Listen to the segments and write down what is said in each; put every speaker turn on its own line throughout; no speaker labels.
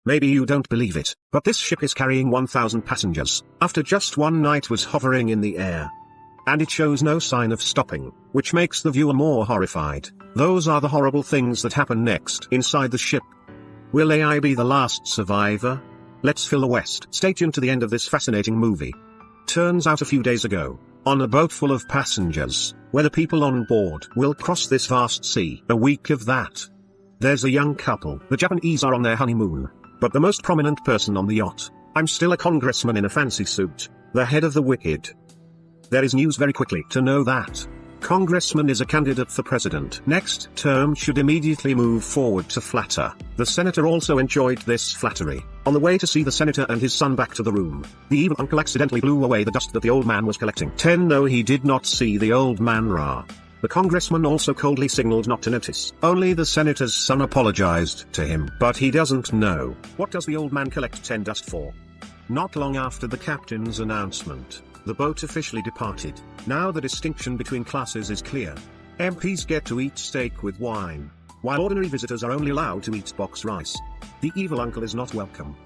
Maybe you don't believe it, but this ship is carrying 1,000 passengers, after just one night was hovering in the air. And it shows no sign of stopping, which makes the viewer more horrified. Those are the horrible things that happen next inside the ship. Will AI be the last survivor? Let's fill the West. Stay tuned to the end of this fascinating movie. Turns out a few days ago, on a boat full of passengers, where the people on board will cross this vast sea. A week of that. There's a young couple. The Japanese are on their honeymoon. But the most prominent person on the yacht, I'm still a congressman in a fancy suit, the head of the wicked. There is news very quickly to know that congressman is a candidate for president. Next term should immediately move forward to flatter. The senator also enjoyed this flattery. On the way to see the senator and his son back to the room, the evil uncle accidentally blew away the dust that the old man was collecting. 10 No, he did not see the old man Ra. The congressman also coldly signaled not to notice. Only the senator's son apologized to him, but he doesn't know. What does the old man collect 10 dust for? Not long after the captain's announcement, the boat officially departed. Now the distinction between classes is clear. MPs get to eat steak with wine, while ordinary visitors are only allowed to eat box rice. The evil uncle is not welcome.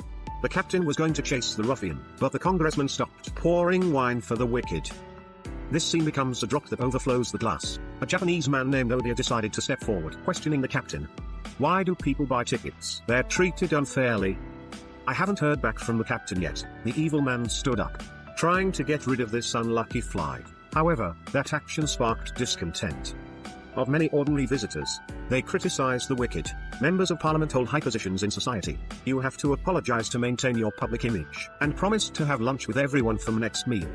The captain was going to chase the ruffian, but the congressman stopped pouring wine for the wicked. This scene becomes a drop that overflows the glass. A Japanese man named Odia decided to step forward, questioning the captain. Why do people buy tickets? They're treated unfairly. I haven't heard back from the captain yet. The evil man stood up, trying to get rid of this unlucky fly. However, that action sparked discontent of many ordinary visitors. They criticize the wicked. Members of parliament hold high positions in society. You have to apologize to maintain your public image, and promise to have lunch with everyone from next meal.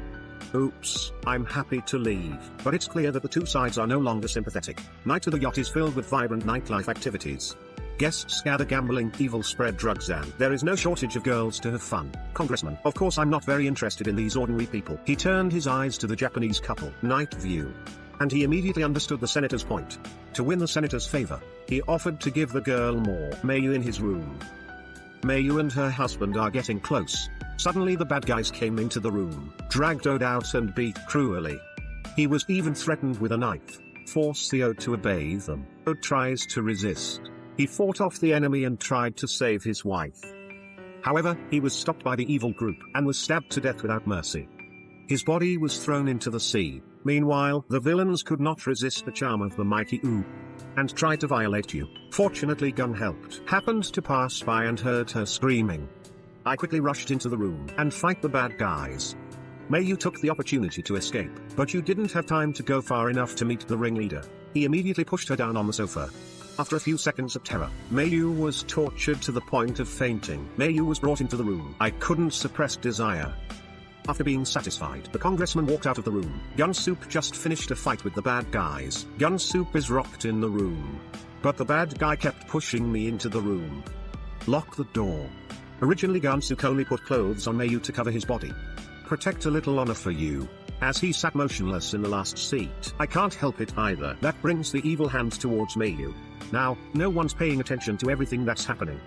Oops, I'm happy to leave. But it's clear that the two sides are no longer sympathetic. Night of the yacht is filled with vibrant nightlife activities. Guests gather, gambling, evil spread drugs, and there is no shortage of girls to have fun. Congressman, of course I'm not very interested in these ordinary people. He turned his eyes to the Japanese couple. Night view. And he immediately understood the senator's point. To win the senator's favor, he offered to give the girl more. Mayu in his room. Mayu and her husband are getting close. Suddenly the bad guys came into the room, dragged Ode out and beat cruelly. He was even threatened with a knife. Force the Ode to obey them. Ode tries to resist. He fought off the enemy and tried to save his wife. However, he was stopped by the evil group and was stabbed to death without mercy. His body was thrown into the sea. Meanwhile, the villains could not resist the charm of the mighty U and tried to violate you. Fortunately, Gun helped. Happened to pass by and heard her screaming. I quickly rushed into the room and fight the bad guys. Mayu took the opportunity to escape, but you didn't have time to go far enough to meet the ringleader. He immediately pushed her down on the sofa. After a few seconds of terror, Mayu was tortured to the point of fainting. Mayu was brought into the room. I couldn't suppress desire. After being satisfied, the congressman walked out of the room. Gun Soup just finished a fight with the bad guys. Gun Soup is rocked in the room. But the bad guy kept pushing me into the room. Lock the door. Originally Gun Soup only put clothes on Mayu to cover his body. Protect a little honor for you. As he sat motionless in the last seat. I can't help it either. That brings the evil hand towards Mayu. Now, no one's paying attention to everything that's happening.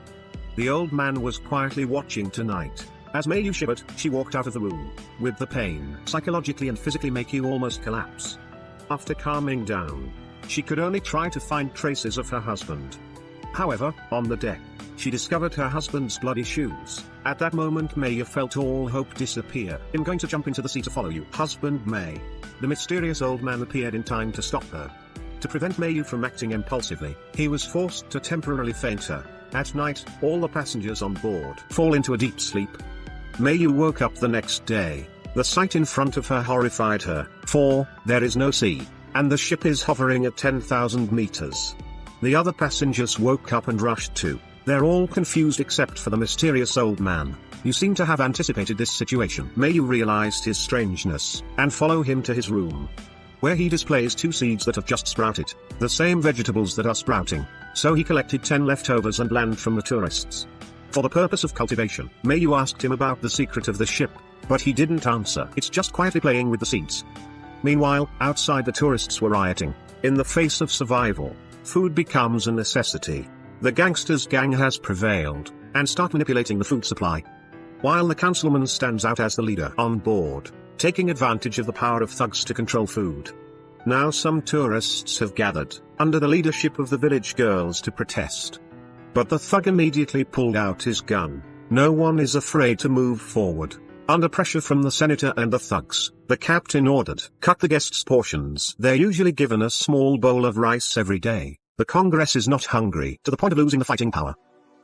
The old man was quietly watching tonight. As Mayu shivered, she walked out of the room, with the pain psychologically and physically make you almost collapse. After calming down, she could only try to find traces of her husband. However, on the deck, she discovered her husband's bloody shoes. At that moment Mayu felt all hope disappear. I'm going to jump into the sea to follow you. Husband May. The mysterious old man appeared in time to stop her. To prevent Mayu from acting impulsively, he was forced to temporarily faint her. At night, all the passengers on board fall into a deep sleep. Mayu woke up the next day. The sight in front of her horrified her, for there is no sea, and the ship is hovering at 10,000 meters. The other passengers woke up and rushed too. They're all confused except for the mysterious old man. You seem to have anticipated this situation. Mayu realized his strangeness, and follow him to his room, where he displays 2 seeds that have just sprouted, the same vegetables that are sprouting. So he collected 10 leftovers and land from the tourists. For the purpose of cultivation, Mayu asked him about the secret of the ship, but he didn't answer. It's just quietly playing with the seeds. Meanwhile, outside the tourists were rioting. In the face of survival, food becomes a necessity. The gangsters gang has prevailed, and start manipulating the food supply. While the councilman stands out as the leader on board, taking advantage of the power of thugs to control food. Now some tourists have gathered, under the leadership of the village girls to protest. But the thug immediately pulled out his gun. No one is afraid to move forward. Under pressure from the senator and the thugs, the captain ordered, "Cut the guests' portions." They're usually given a small bowl of rice every day. The Congress is not hungry to the point of losing the fighting power.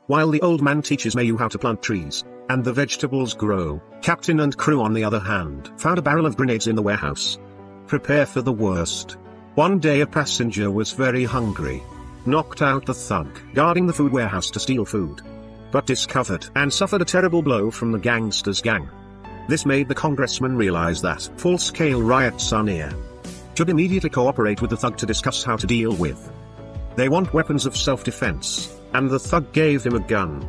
While the old man teaches Mayu how to plant trees, and the vegetables grow, captain and crew on the other hand found a barrel of grenades in the warehouse. Prepare for the worst. One day a passenger was very hungry. Knocked out the thug guarding the food warehouse to steal food. But discovered and suffered a terrible blow from the gangsters' gang. This made the congressman realize that full-scale riots are near. Should immediately cooperate with the thug to discuss how to deal with. They want weapons of self-defense, and the thug gave him a gun.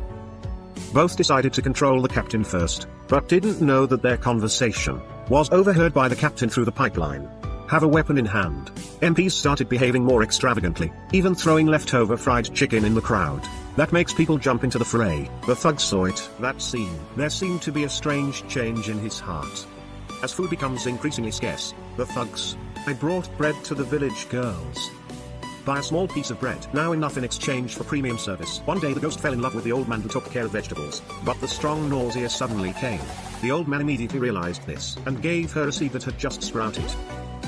Both decided to control the captain first, but didn't know that their conversation was overheard by the captain through the pipeline. Have a weapon in hand. MPs started behaving more extravagantly, even throwing leftover fried chicken in the crowd. That makes people jump into the fray. The thug saw it, that scene. There seemed to be a strange change in his heart. As food becomes increasingly scarce, the thugs, "I brought bread to the village girls. Buy a small piece of bread, now enough in exchange for premium service." One day the ghost fell in love with the old man who took care of vegetables, but the strong nausea suddenly came. The old man immediately realized this, and gave her a seed that had just sprouted.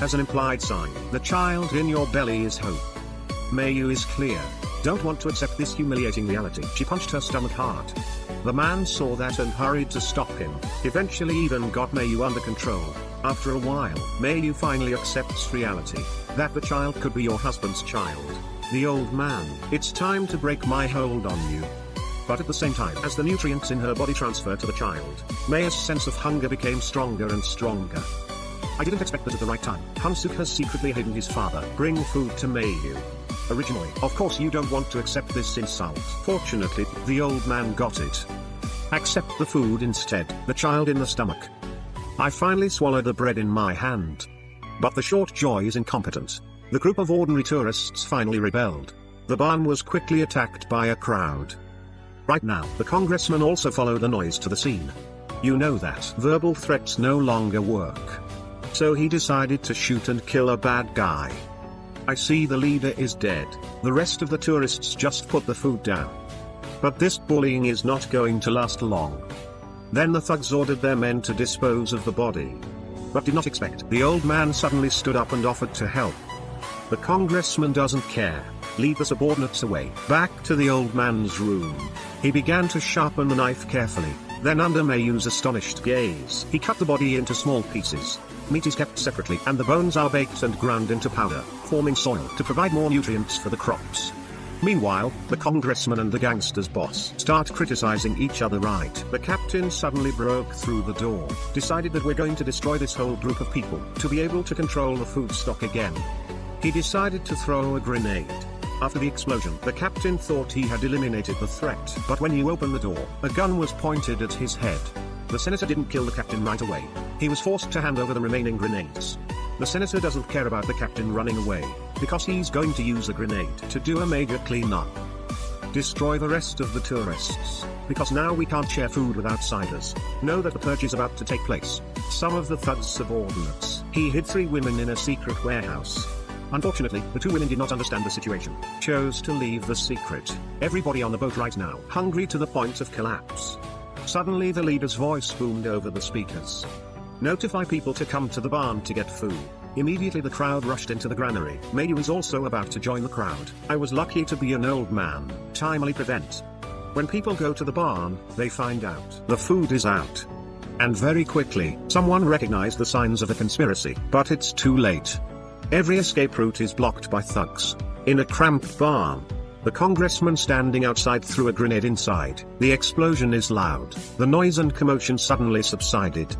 As an implied sign, the child in your belly is hope. Mayu is clear. Don't want to accept this humiliating reality. She punched her stomach hard. The man saw that and hurried to stop him, eventually even got Mayu under control. After a while, Mayu finally accepts reality, that the child could be your husband's child. The old man, "It's time to break my hold on you." But at the same time as the nutrients in her body transfer to the child, Mayu's sense of hunger became stronger and stronger. "I didn't expect that at the right time. Hansuk has secretly hidden his father. Bring food to Mayu." Originally, of course you don't want to accept this insult. Fortunately, the old man got it. Accept the food instead, the child in the stomach. I finally swallowed the bread in my hand. But the short joy is incompetent. The group of ordinary tourists finally rebelled. The barn was quickly attacked by a crowd. Right now, the congressman also followed the noise to the scene. You know that verbal threats no longer work. So he decided to shoot and kill a bad guy. I see the leader is dead. The rest of the tourists just put the food down. But this bullying is not going to last long. Then the thugs ordered their men to dispose of the body. But did not expect. The old man suddenly stood up and offered to help. The congressman doesn't care. Lead the subordinates away. Back to the old man's room. He began to sharpen the knife carefully. Then under Mayu's astonished gaze, he cut the body into small pieces. Meat is kept separately and the bones are baked and ground into powder, forming soil to provide more nutrients for the crops. Meanwhile, the congressman and the gangster's boss start criticizing each other. Right. The captain suddenly broke through the door, decided that we're going to destroy this whole group of people to be able to control the food stock again. He decided to throw a grenade. After the explosion, the captain thought he had eliminated the threat, but when you open the door, a gun was pointed at his head. The senator didn't kill the captain right away. He was forced to hand over the remaining grenades. The senator doesn't care about the captain running away, because he's going to use a grenade to do a major cleanup. Destroy the rest of the tourists, because now we can't share food with outsiders. Know that the purge is about to take place. Some of the thugs' subordinates. He hid 3 women in a secret warehouse. Unfortunately, the 2 women did not understand the situation. Chose to leave the secret. Everybody on the boat right now, hungry to the point of collapse. Suddenly the leader's voice boomed over the speakers. Notify people to come to the barn to get food. Immediately the crowd rushed into the granary. Mayu was also about to join the crowd. I was lucky to be an old man. Timely prevent. When people go to the barn, they find out the food is out. And very quickly, someone recognized the signs of a conspiracy. But it's too late. Every escape route is blocked by thugs. In a cramped barn, the congressman standing outside threw a grenade inside. The explosion is loud. The noise and commotion suddenly subsided.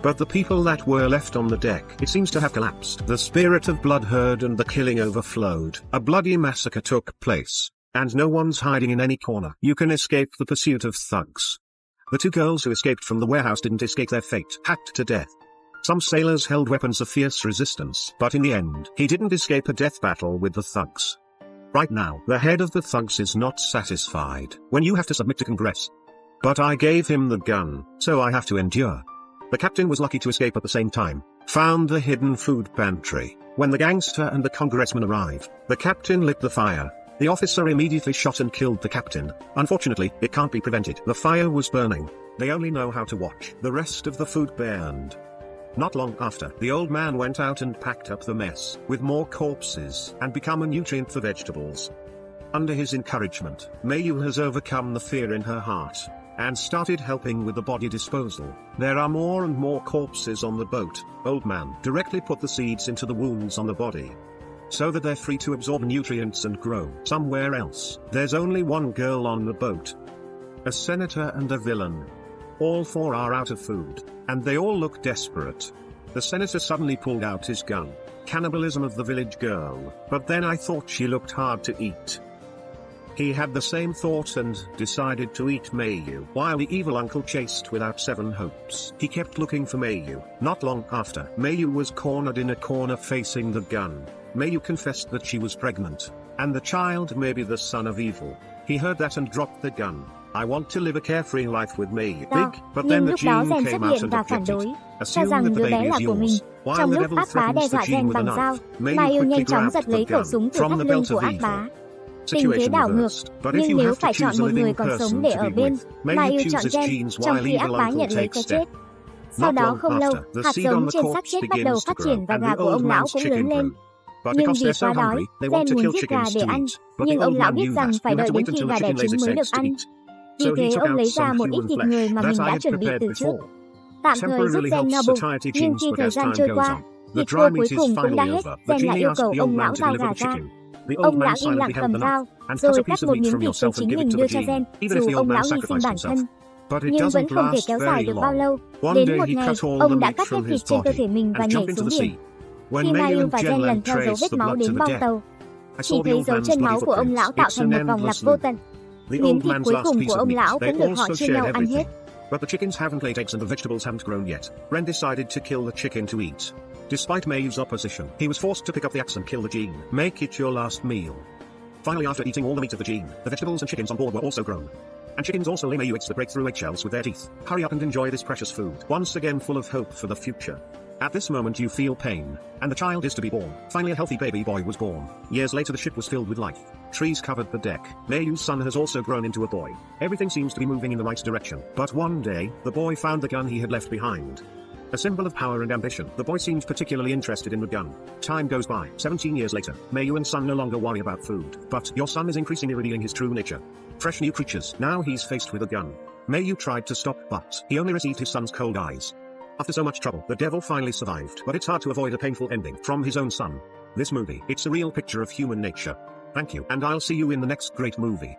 But the people that were left on the deck, it seems to have collapsed. The spirit of blood heard and the killing overflowed. A bloody massacre took place, and no one's hiding in any corner. You can escape the pursuit of thugs. The 2 girls who escaped from the warehouse didn't escape their fate, hacked to death. Some sailors held weapons of fierce resistance, but in the end, he didn't escape a death battle with the thugs. Right now, the head of the thugs is not satisfied when you have to submit to Congress. But I gave him the gun, so I have to endure. The captain was lucky to escape at the same time. Found the hidden food pantry. When the gangster and the congressman arrived, the captain lit the fire. The officer immediately shot and killed the captain. Unfortunately, it can't be prevented. The fire was burning. They only know how to watch. The rest of the food burned. Not long after, the old man went out and packed up the mess with more corpses and become a nutrient for vegetables. Under his encouragement, Mayu has overcome the fear in her heart and started helping with the body disposal. There are more and more corpses on the boat. Old man directly put the seeds into the wounds on the body so that they're free to absorb nutrients and grow somewhere else. There's only one girl on the boat, a senator and a villain. All four are out of food, and they all look desperate. The senator suddenly pulled out his gun. Cannibalism of the village girl. But then I thought she looked hard to eat. He had the same thought and decided to eat Mayu, while the evil uncle chased without 7 hopes. He kept looking for Mayu. Not long after, Mayu was cornered in a corner facing the gun. Mayu confessed that she was pregnant, and the child may be the son of evil. He heard that and dropped the gun. I want to live a carefree life with Mayu. But then the gene came out and objected, assuming that the baby is yours. While the devil threatens the gene with a knife, Mayu quickly grabbed the gun from the belt of evil.
Tình thế đảo ngược, nhưng nếu phải chọn một người còn sống để ở bên, Mayu chọn Jen, trong khi ác bá nhận lấy cái chết. Sau đó không lâu, hạt giống trên xác chết bắt đầu phát triển và gà của ông lão cũng lớn lên. Nhưng vì quá đói, Jen muốn giết gà để ăn, nhưng ông lão biết rằng phải đợi đến khi gà đẻ trứng mới được ăn. Vì thế ông lấy ra một ít thịt người mà mình đã chuẩn bị từ trước. Tạm thời giúp Jen no bụng, nhưng khi thời gian trôi qua, thịt cua cuối cùng cũng đã hết, Jen lại yêu cầu ông lão giao gà ra. Ông lão im lặng cầm dao, rồi cắt một miếng thịt từ chính mình đưa cho Jen, dù ông lão hy sinh bản thân. Nhưng vẫn không thể kéo dài được bao lâu. Đến một ngày, ông đã cắt hết thịt trên cơ thể mình và nhảy xuống biển. Khi Mayu và Jen lần theo dấu vết máu đến bong tàu, chỉ thấy dấu chân máu của ông lão tạo thành một vòng lặp vô tận. Miếng thịt cuối cùng của ông lão cũng được họ chia nhau ăn hết.
But the chickens haven't laid eggs and the vegetables haven't grown yet. Ren decided to kill the chicken to eat. Despite Mayu's opposition, he was forced to pick up the axe and kill the gene. Make it your last meal. Finally, after eating all the meat of the gene, the vegetables and chickens on board were also grown. And chickens also lay Mayu eggs that break through eggshells with their teeth. Hurry up and enjoy this precious food. Once again full of hope for the future. At this moment you feel pain, and the child is to be born. Finally a healthy baby boy was born. Years later the ship was filled with life. Trees covered the deck. Mayu's son has also grown into a boy. Everything seems to be moving in the right direction. But one day, the boy found the gun he had left behind. A symbol of power and ambition. The boy seemed particularly interested in the gun. Time goes by. 17 years later, Mayu and son no longer worry about food. But your son is increasingly revealing his true nature. Fresh new creatures. Now he's faced with a gun. Mayu tried to stop, but he only received his son's cold eyes. After so much trouble, the devil finally survived. But it's hard to avoid a painful ending from his own son. This movie, it's a real picture of human nature. Thank you, and I'll see you in the next great movie.